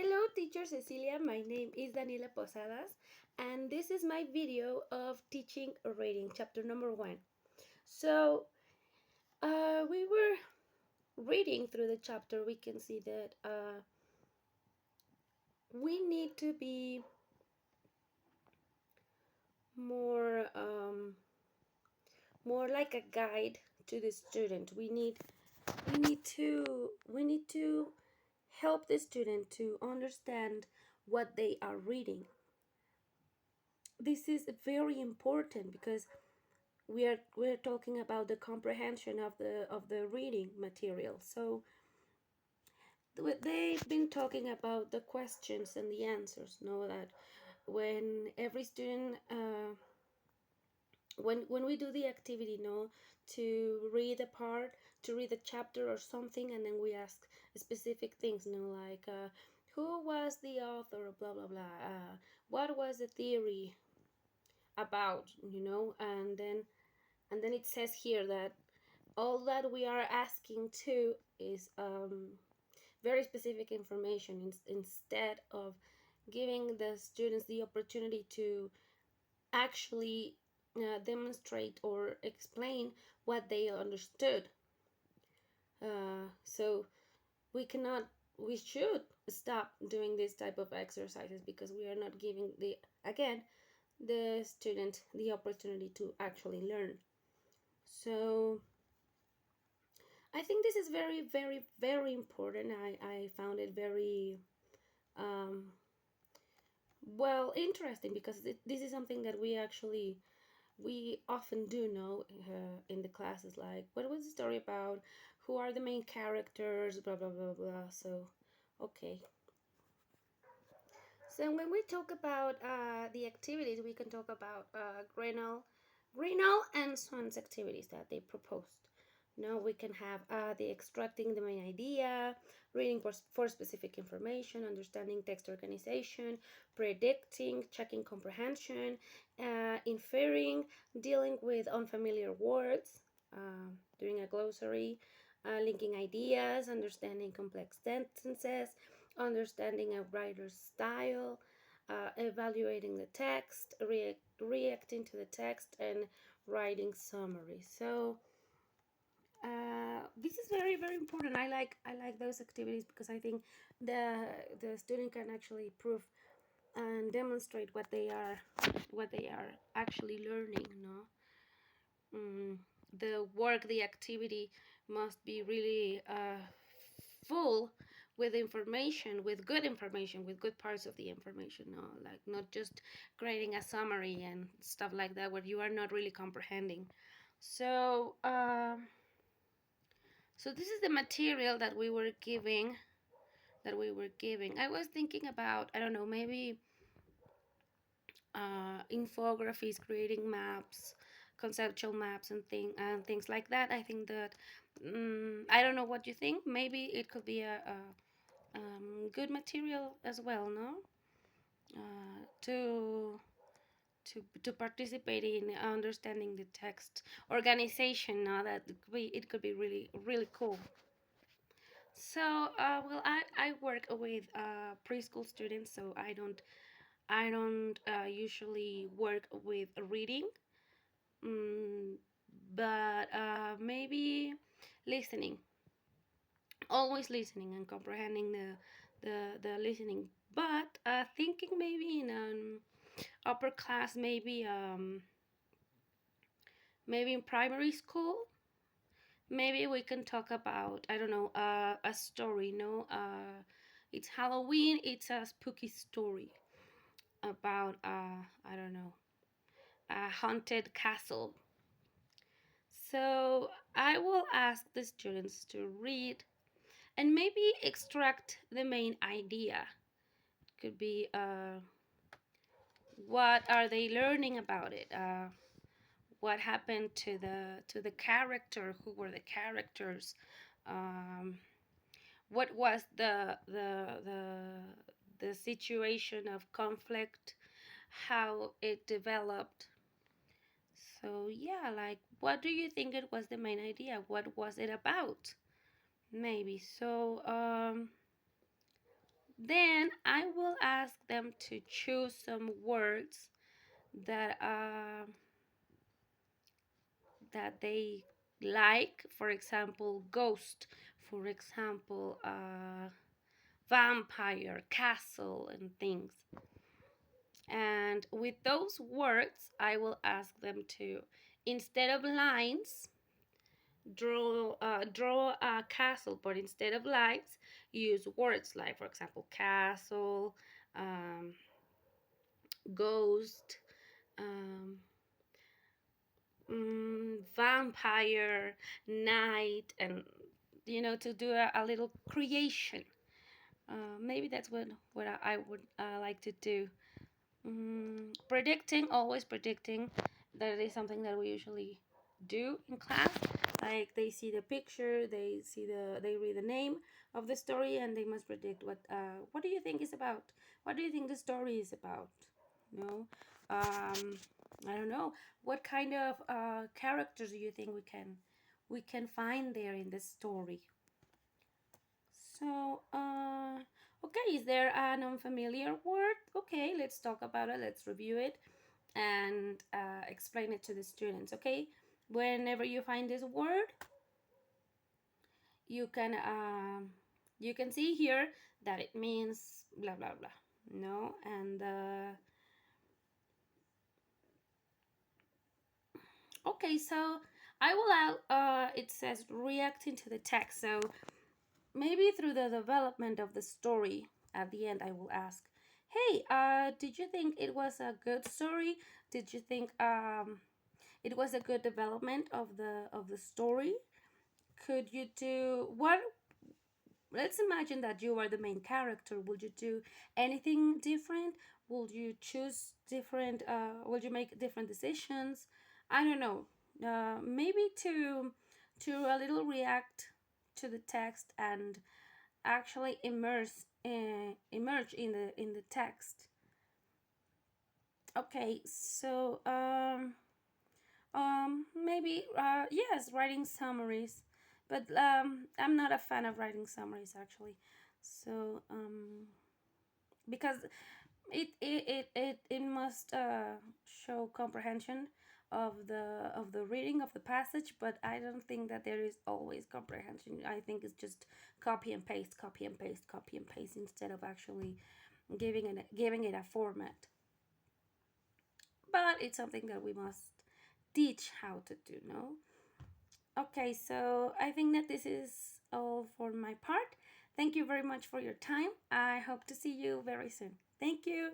Hello, teacher Cecilia. My name is Daniela Posadas, and this is my video of teaching reading, chapter number 1. So, we were reading through the chapter. We can see that we need to be more, more like a guide to the student. We need to help the student to understand what they are reading. This is very important because we're talking about the comprehension of the reading material. So they've been talking about the questions and the answers. Know that when every student when we do the activity, to read a part, to read a chapter or something, and then we ask specific things, like who was the author, blah blah blah, what was the theory about, and then it says here that all that we are asking to is very specific information, instead of giving the students the opportunity to actually demonstrate or explain what they understood. So we should stop doing this type of exercises because we are not giving the student the opportunity to actually learn. So I think this is very, very, very important. I found it very um, interesting because this is something that we often do know in the classes. Like, what was the story about? Who are the main characters? Blah blah blah blah. So, okay. So when we talk about the activities, we can talk about Grinnell and Swan's activities that they proposed. Now we can have the extracting the main idea, reading for specific information, understanding text organization, predicting, checking comprehension, inferring, dealing with unfamiliar words, doing a glossary, linking ideas, understanding complex sentences, understanding a writer's style, evaluating the text, reacting to the text, and writing summary. So this is very, very important. I like those activities because I think the student can actually prove and demonstrate what they are actually learning. The activity must be really full with information, with good information, with good parts of the information. No, like not just creating a summary and stuff like that where you are not really comprehending. So, so this is the material that we were giving. I was thinking about, I don't know, maybe infographies, creating maps, conceptual maps, and things like that. I think that I don't know what you think. Maybe it could be a good material as well, no? To participate in understanding the text organization. Now that it could be really, really cool. So I work with preschool students, so I don't usually work with reading, mm, but maybe listening, always listening and comprehending the listening, but thinking maybe in an upper class, maybe in primary school. Maybe we can talk about, I don't know, a story. No, it's Halloween. It's a spooky story about I don't know, a haunted castle. So I will ask the students to read and maybe extract the main idea. It could be what are they learning about it? What happened to the character? Who were the characters? Um, what was the situation of conflict? How it developed? So yeah, like, what do you think it was the main idea? What was it about? Maybe. So Then I will ask them to choose some words that that they like. For example, ghost. For example, vampire, castle, and things. And with those words, I will ask them to, instead of lines, draw a castle, but instead of lines, use words like, for example, castle, um, ghost, um, vampire, knight, and to do a little creation. Maybe that's what I would like to do. Predicting, always predicting. That is something that we usually do in class. Like they see the picture, they read the name of the story, and they must predict what do you think is about? What do you think the story is about? You know, I don't know. What kind of characters do you think we can find there in the story? So, okay, is there an unfamiliar word? Okay, let's talk about it. Let's review it and explain it to the students. Okay, whenever you find this word, you can see here that it means blah blah blah. No, and okay, so I will out. It says reacting to the text. So maybe through the development of the story, at the end, I will ask, "Hey, did you think it was a good story? Did you think it was a good development of the story? Could you do what? Let's imagine that you are the main character. Would you do anything different? Would you choose different? Would you make different decisions? I don't know. Maybe to a little react to the text and actually emerge in the text. Okay, so maybe yes, writing summaries, but I'm not a fan of writing summaries actually. So because it must show comprehension of the reading of the passage, but I don't think that there is always comprehension. I think it's just copy and paste, copy and paste, copy and paste instead of actually giving it a format. But it's something that we must teach how to do, no? Okay, so I think that this is all for my part. Thank you very much for your time. I hope to see you very soon. Thank you.